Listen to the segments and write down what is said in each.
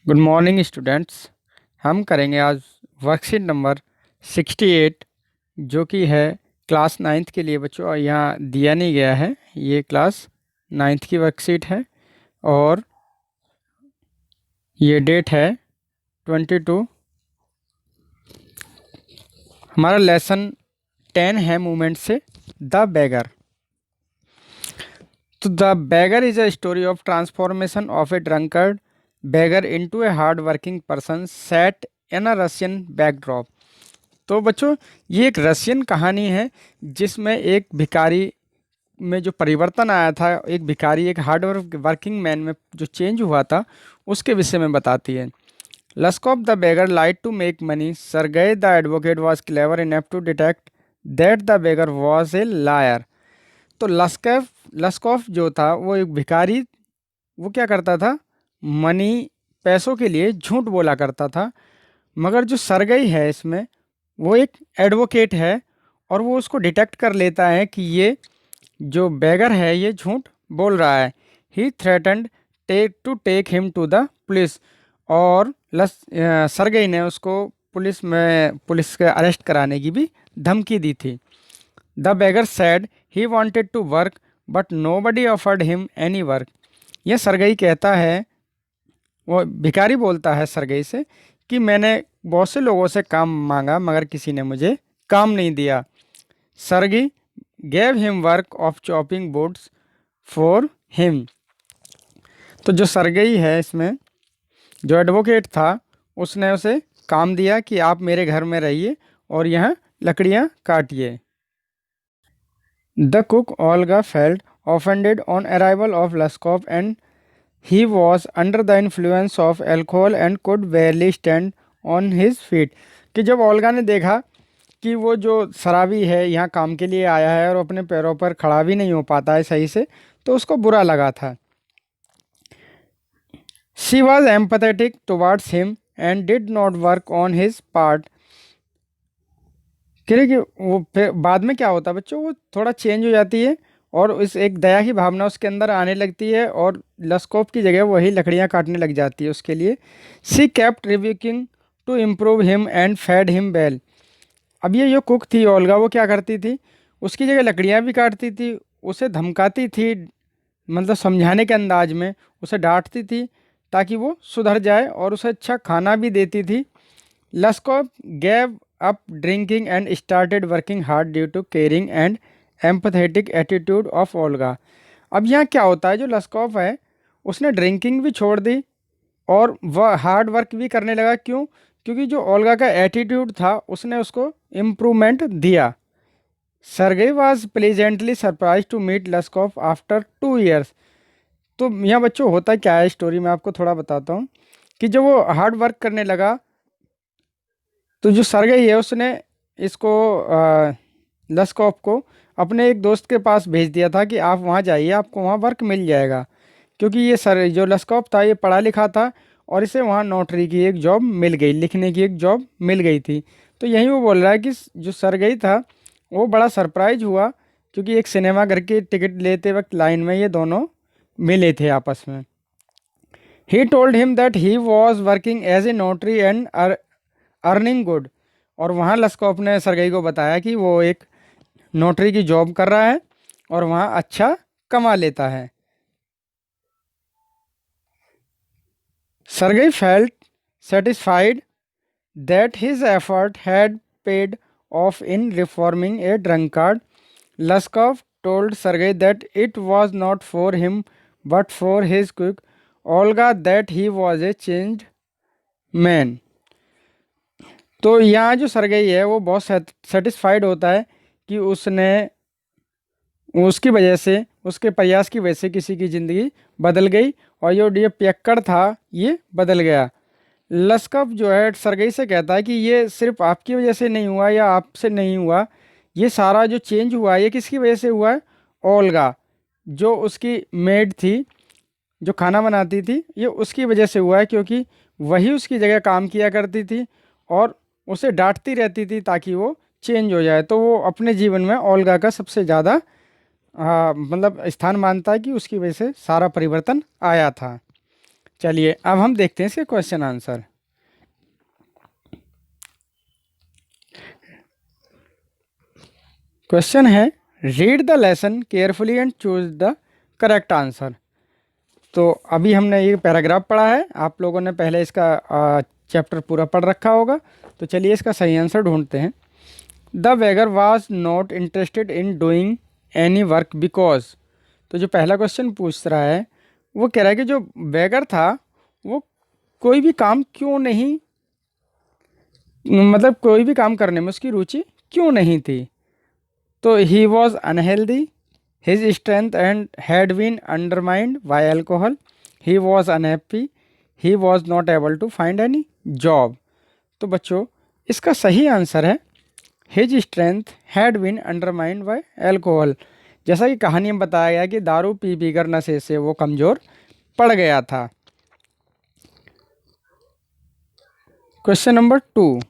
Good morning students. हम करेंगे आज वर्कशीट नंबर 68 जो कि है क्लास नाइन्थ के लिए बच्चों। और यहाँ दिया नहीं गया है, ये क्लास नाइन्थ की वर्कशीट है और ये डेट है 22। हमारा लेसन 10 है मूवमेंट से द बेगर। तो the beggar is a story of transformation of A drunkard beggar into a hard working person set in a Russian backdrop. तो बच्चों, ये एक रशियन कहानी है जिसमें एक भिखारी में जो परिवर्तन आया था, एक भिखारी एक हार्ड वर्किंग मैन में जो चेंज हुआ था उसके विषय में बताती है। Lushkoff the beggar lied to make money, Sergei the advocate was clever enough to detect that the beggar was a liar. तो लस्कॉफ जो था वो एक भिखारी, वो क्या करता था, मनी पैसों के लिए झूठ बोला करता था। मगर जो सरगई है इसमें, वो एक एडवोकेट है और वो उसको डिटेक्ट कर लेता है कि ये जो बेगर है ये झूठ बोल रहा है। He threatened to take him to the police. और सरगई ने उसको पुलिस के अरेस्ट कराने की भी धमकी दी थी। The beggar said he wanted to work but nobody offered him any work. यह सरगई कहता है, वो भिखारी बोलता है सरगई से कि मैंने बहुत से लोगों से काम मांगा मगर किसी ने मुझे काम नहीं दिया। Sergei gave him work of chopping boards for him. तो जो सरगई है इसमें, जो एडवोकेट था, उसने उसे काम दिया कि आप मेरे घर में रहिए और यहाँ लकड़ियाँ काटिए। The cook Olga felt offended on arrival of Lushkoff and he was under the influence of alcohol and could barely stand on his feet. कि जब ओल्गा ने देखा कि वो जो शराबी है यहाँ काम के लिए आया है और अपने पैरों पर खड़ा भी नहीं हो पाता है सही से, तो उसको बुरा लगा था। She was empathetic towards him and did not work on his part. कह रहे कि वो फिर बाद में क्या होता है बच्चों, वो थोड़ा चेंज हो जाती है और इस एक दया की भावना उसके अंदर आने लगती है और लस्कोप की जगह वही लकड़ियाँ काटने लग जाती है उसके लिए। She kept rebuking to improve him and fed him well. अब ये जो कुक थी ओल्गा, वो क्या करती थी, उसकी जगह लकड़ियाँ भी काटती थी, उसे धमकाती थी, मतलब समझाने के अंदाज में उसे डांटती थी ताकि वो सुधर जाए और उसे अच्छा खाना भी देती थी। Lushkoff gave up drinking and started working hard due to caring and empathetic attitude of Olga. अब यहाँ क्या होता है, जो लस्कॉफ है उसने ड्रिंकिंग भी छोड़ दी और वह हार्ड वर्क भी करने लगा। क्यों? क्योंकि जो ओल्गा का एटीट्यूड था उसने उसको इम्प्रूवमेंट दिया। Sergei was pleasantly surprise to meet Lushkoff after 2 years। तो यहाँ बच्चों होता क्या है, स्टोरी में आपको थोड़ा बताता हूँ कि जब वो हार्ड वर्क करने लगा तो जो सरगई है उसने इसको लस्कॉफ को अपने एक दोस्त के पास भेज दिया था कि आप वहाँ जाइए, आपको वहाँ वर्क मिल जाएगा। क्योंकि ये सर जो लस्कॉफ था ये पढ़ा लिखा था और इसे वहाँ नोटरी की एक जॉब मिल गई, लिखने की एक जॉब मिल गई थी। तो यही वो बोल रहा है कि जो सरगई था वो बड़ा सरप्राइज हुआ क्योंकि एक सिनेमा घर की टिकट लेते वक्त लाइन में ये दोनों मिले थे आपस में। He told him that he was working as a notary and earning good. और वहाँ लस्कॉफ ने सरगई को बताया कि वो एक नोटरी की जॉब कर रहा है और वहाँ अच्छा कमा लेता है। Sergei felt satisfied that his effort had paid off in reforming a drunkard. Lushkoff told Sergei that it was not for him but for his cook Olga that he was a changed man। तो यहाँ जो Sergei है वो बहुत satisfied होता है कि उसने उसकी वजह से, उसके प्रयास की वजह से किसी की ज़िंदगी बदल गई और ये पियक्कड़ था ये बदल गया। लस्कफ जो है सरगई से कहता है कि ये सिर्फ आपकी वजह से नहीं हुआ या आपसे नहीं हुआ, ये सारा जो चेंज हुआ ये किसकी वजह से हुआ है? ओल्गा, जो उसकी मेड थी, जो खाना बनाती थी, ये उसकी वजह से हुआ है क्योंकि वही उसकी जगह काम किया करती थी और उसे डांटती रहती थी ताकि वो चेंज हो जाए। तो वो अपने जीवन में ओल्गा का सबसे ज़्यादा मतलब स्थान मानता है कि उसकी वजह से सारा परिवर्तन आया था। चलिए अब हम देखते हैं इसके क्वेश्चन आंसर। क्वेश्चन है read the lesson carefully and choose the correct answer. तो अभी हमने ये पैराग्राफ पढ़ा है, आप लोगों ने पहले इसका चैप्टर पूरा पढ़ रखा होगा। तो चलिए इसका सही आंसर ढूंढते हैं। The beggar was not interested in doing any work because. तो जो पहला क्वेश्चन पूछ रहा है वो कह रहा है कि जो बेगर था वो कोई भी काम क्यों नहीं, मतलब कोई भी काम करने में उसकी रुचि क्यों नहीं थी। तो he was unhealthy, his strength and had been undermined by alcohol, he was unhappy, he was not able to find any job. तो बच्चों इसका सही आंसर है his strength had been undermined by alcohol. जैसा कि कहानी में बताया गया कि दारू पी पी कर नशे से वो कमज़ोर पड़ गया था। Question number 2,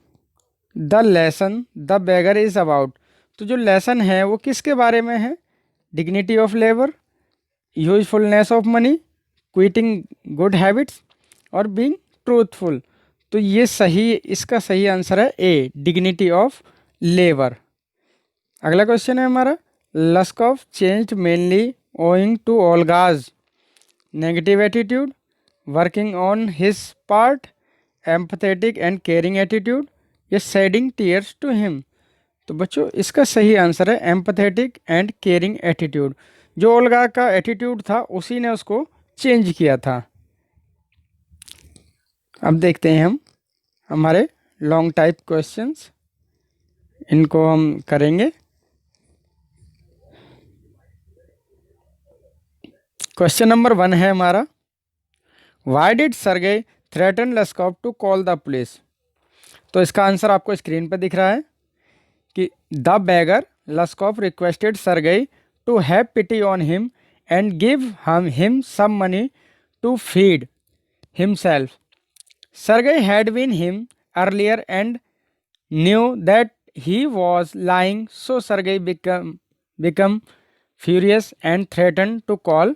the lesson the beggar is about. तो जो लेसन है वो किसके बारे में है? Dignity of labour, usefulness of money, quitting good habits और बीइंग ट्रूथफुल। तो ये सही, इसका सही आंसर है ए, डिग्निटी ऑफ लेबर। अगला क्वेश्चन है हमारा, Lushkoff changed mainly owing to Olga's negative attitude, working on his part, empathetic and caring attitude या शेडिंग टीयर्स टू हिम। तो बच्चों इसका सही आंसर है एम्पथेटिक एंड केयरिंग एटीट्यूड। जो ओल्गा का एटीट्यूड था उसी ने उसको चेंज किया था। अब देखते हैं हम हमारे लॉन्ग टाइप क्वेश्चंस, इनको हम करेंगे। क्वेश्चन नंबर 1 है हमारा, why did Sergei threaten Lushkoff to call the police. तो इसका आंसर आपको स्क्रीन पर दिख रहा है कि the beggar Lushkoff requested Sergei to have pity on him and give him some money to feed himself. Sergei had been him earlier and knew that he was lying, so Sergei become furious and threaten to call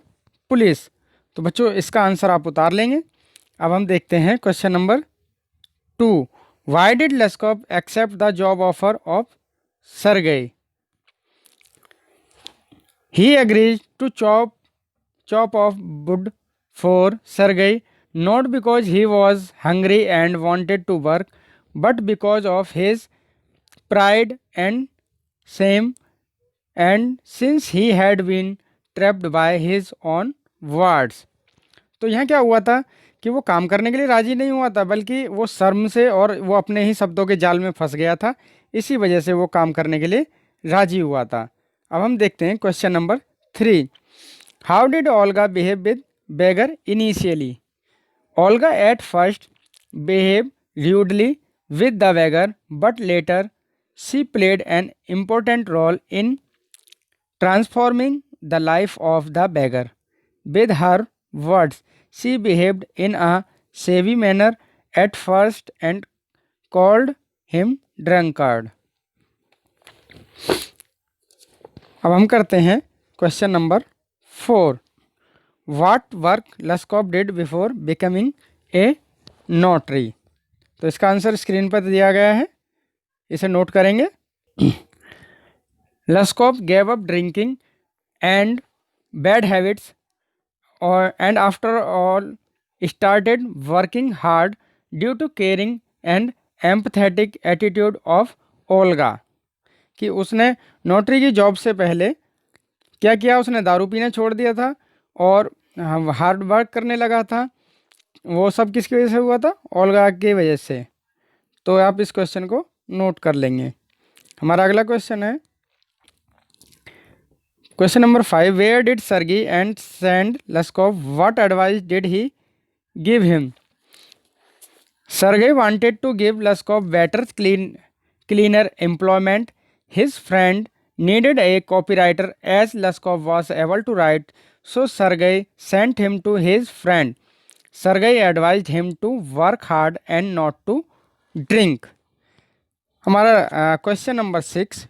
police. तो बच्चों इसका answer आप उतार लेंगे। अब हम देखते हैं question number 2, why did Lushkoff accept the job offer of Sergei. He agreed to chop off wood for Sergei, not because he was hungry and wanted to work, but because of his pride and shame, and since he had been trapped by his own words। तो यहाँ क्या हुआ था कि वो काम करने के लिए राजी नहीं हुआ था, बल्कि वो शर्म से और वो अपने ही शब्दों के जाल में फंस गया था, इसी वजह से वो काम करने के लिए राजी हुआ था। अब हम देखते हैं question number 3, how did Olga behave with beggar initially. Olga at first behave rudely with the beggar, but later she played an important role in transforming the life of the beggar. With her words she behaved in a savvy manner at first and called him drunkard. अब हम करते हैं question number 4, what work Lushkoff did before becoming a notary. तो इसका answer screen पर दिया गया है, इसे नोट करेंगे। Lushkoff gave up drinking and bad habits और and after all started working hard due to caring and empathetic attitude of Olga. कि उसने नोटरी की जॉब से पहले क्या किया, उसने दारू पीना छोड़ दिया था और हार्ड वर्क करने लगा था। वो सब किसकी वजह से हुआ था? ओल्गा की वजह से। तो आप इस क्वेश्चन को नोट कर लेंगे। हमारा अगला क्वेश्चन है question number 5, where did Sergey and send Laskoff, what advice did he give him. Sergey wanted to give Laskoff better cleaner employment. His friend needed a copywriter as Laskov was able to write, so Sergei sent him to his friend. Sergei advised him to work hard and not to drink. हमारा question number 6,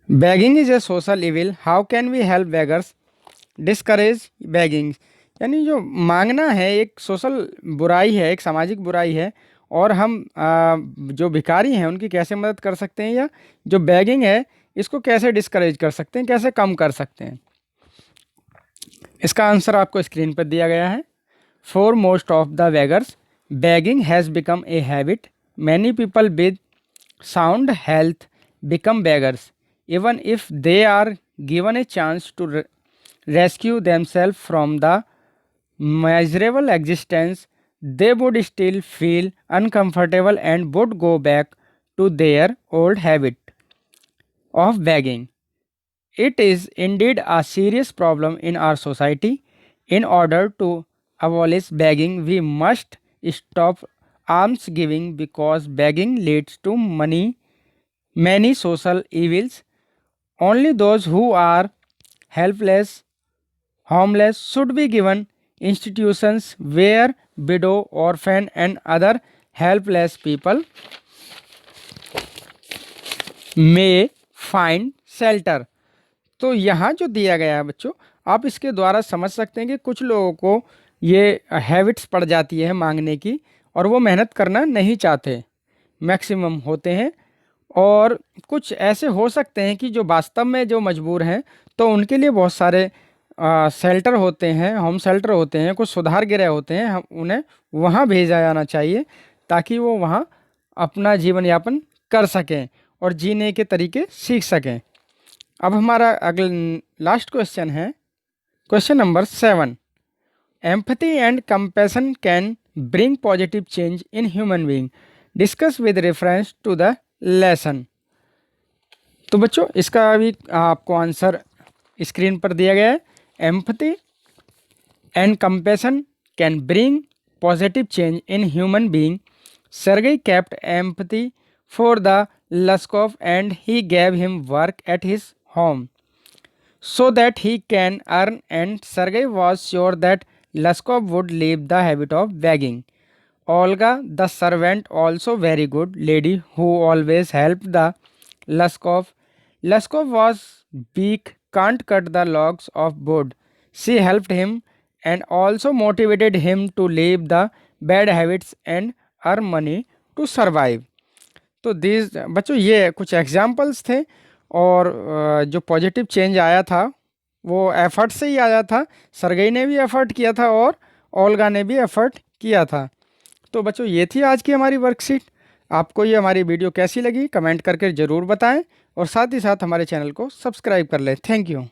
begging is a social evil. How can we help beggars? Discourage begging, यानी जो मांगना है एक social बुराई है, एक सामाजिक बुराई है, और हम जो भिखारी हैं उनकी कैसे मदद कर सकते हैं, या जो बैगिंग है इसको कैसे डिस्करेज कर सकते हैं, कैसे कम कर सकते हैं। इसका आंसर आपको स्क्रीन पर दिया गया है। For most of the beggars begging has become a habit. Many people with sound health become beggars, even if they are given a chance to rescue themselves from the miserable existence. They would still feel uncomfortable and would go back to their old habit of begging. It is indeed a serious problem in our society. In order to abolish begging, we must stop alms giving because begging leads to many social evils. Only those who are helpless, homeless should be given institutions where widow, orphan and other helpless people may find shelter. तो यहाँ जो दिया गया है बच्चों, आप इसके द्वारा समझ सकते हैं कि कुछ लोगों को ये हैबिट्स पड़ जाती है मांगने की, और वो मेहनत करना नहीं चाहते, मैक्सिमम होते हैं। और कुछ ऐसे हो सकते हैं कि जो वास्तव में जो मजबूर हैं, तो उनके लिए बहुत सारे शेल्टर होते हैं, होम शेल्टर होते हैं, कुछ सुधार गृह होते हैं, हम उन्हें वहाँ भेजा जाना चाहिए ताकि वो वहाँ अपना जीवन यापन कर सकें और जीने के तरीके सीख सकें। अब हमारा अगला लास्ट क्वेश्चन है, question number 7। Empathy and compassion can bring positive change in human being, discuss with reference to the lesson. तो बच्चों इसका भी आपको आंसर स्क्रीन पर दिया गया है। Empathy and compassion can bring positive change in human being. Sergei kept empathy for the Luskov and he gave him work at his home so that he can earn, and Sergei was sure that Luskov would leave the habit of begging. Olga, the servant, also very good lady who always helped the Luskov. Luskov was weak, can't cut the logs of wood. She helped him and also motivated him to leave the bad habits and earn money to survive. तो this बच्चों ये कुछ examples थे, और जो positive change आया था वो एफर्ट से ही आया था। सरगई ने भी एफर्ट किया था और ओल्गा ने भी एफर्ट किया था। तो बच्चों ये थी आज की हमारी वर्कशीट। आपको ये हमारी वीडियो कैसी लगी कमेंट करके ज़रूर बताएं, और साथ ही साथ हमारे चैनल को सब्सक्राइब कर लें। Thank you.